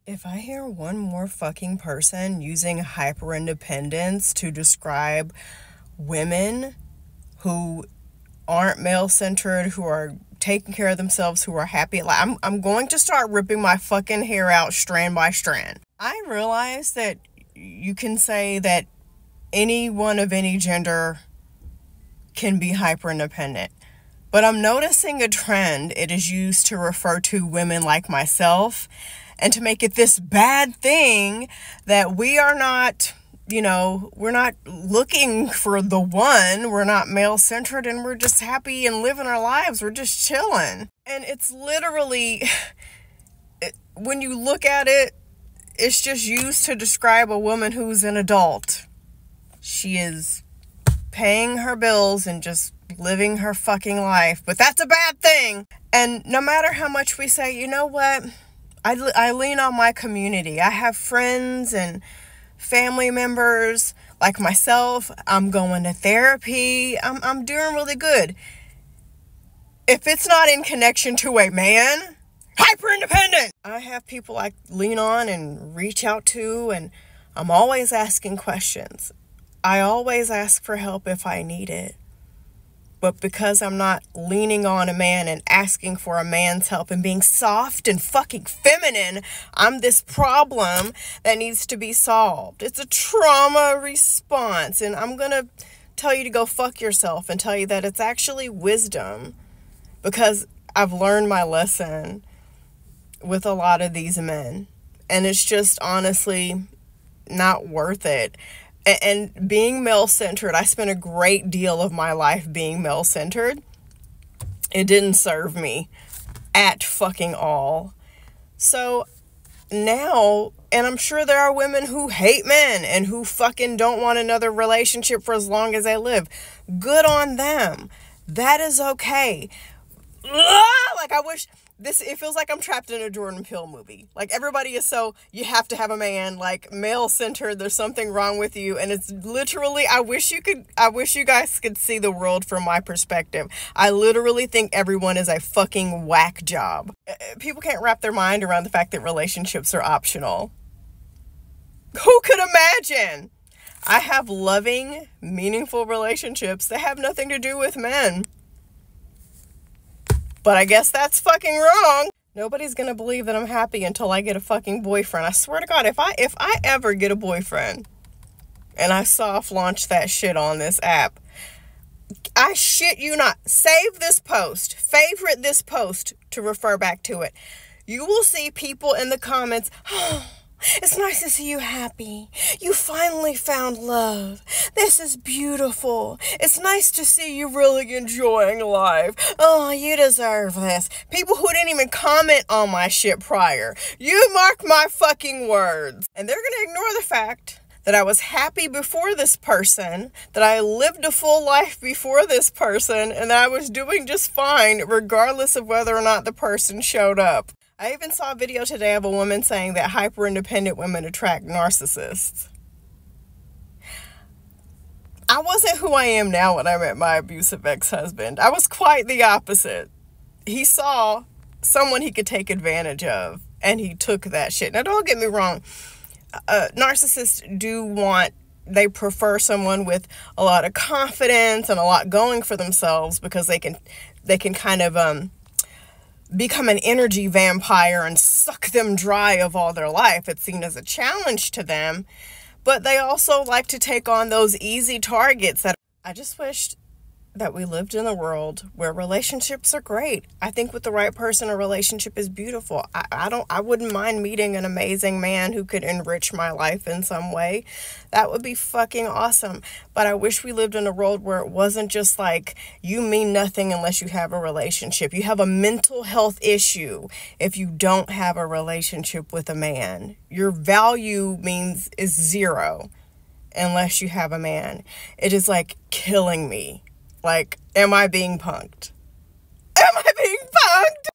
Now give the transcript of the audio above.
If I hear one more fucking person using hyper-independence to describe women who aren't male-centered, who are taking care of themselves, who are happy, like I'm going to start ripping my fucking hair out strand by strand. I realize that you can say that anyone of any gender can be hyper-independent, but I'm noticing a trend. It is used to refer to women like myself and to make it this bad thing that we are not, we're not looking for the one. We're not male-centered and we're just happy and living our lives. We're just chilling. And it's literally, when you look at it, it's just used to describe a woman who's an adult. She is paying her bills and just living her fucking life. But that's a bad thing. And no matter how much we say, you know what? I lean on my community. I have friends and family members like myself. I'm going to therapy. I'm doing really good. If it's not in connection to a man, hyper independent. I have people I lean on and reach out to, and I'm always asking questions. I always ask for help if I need it. But because I'm not leaning on a man and asking for a man's help and being soft and fucking feminine, I'm this problem that needs to be solved. It's a trauma response. And I'm going to tell you to go fuck yourself and tell you that it's actually wisdom, because I've learned my lesson with a lot of these men. And it's just honestly not worth it. And being male-centered, I spent a great deal of my life being male-centered. It didn't serve me at fucking all. So now, and I'm sure there are women who hate men and who fucking don't want another relationship for as long as they live. Good on them. That is okay. Like, I wish... it feels like I'm trapped in a Jordan Peele movie. Like, everybody is so, you have to have a man, like, male-centered, there's something wrong with you. And it's literally, I wish you guys could see the world from my perspective. I literally think everyone is a fucking whack job. People can't wrap their mind around the fact that relationships are optional. Who could imagine? I have loving, meaningful relationships that have nothing to do with men. But I guess that's fucking wrong. Nobody's gonna believe that I'm happy until I get a fucking boyfriend. I swear to God, if I ever get a boyfriend and I soft launch that shit on this app, I shit you not, save this post, favorite this post to refer back to it. You will see people in the comments, oh, it's nice to see you happy. You finally found love. This is beautiful. It's nice to see you really enjoying life. Oh, you deserve this. People who didn't even comment on my shit prior. You mark my fucking words. And they're going to ignore the fact that I was happy before this person, that I lived a full life before this person, and that I was doing just fine regardless of whether or not the person showed up. I even saw a video today of a woman saying that hyper-independent women attract narcissists. I wasn't who I am now when I met my abusive ex-husband. I was quite the opposite. He saw someone he could take advantage of, and he took that shit. Now, don't get me wrong. Narcissists they prefer someone with a lot of confidence and a lot going for themselves, because they can kind of become an energy vampire and suck them dry of all their life. It's seen as a challenge to them, but they also like to take on those easy targets. That I just wished that we lived in a world where relationships are great. I think with the right person, a relationship is beautiful. I wouldn't mind meeting an amazing man who could enrich my life in some way. That would be fucking awesome. But I wish we lived in a world where it wasn't just like, you mean nothing unless you have a relationship. You have a mental health issue if you don't have a relationship with a man. Your value is zero unless you have a man. It is like killing me. Like, am I being punked? Am I being punked?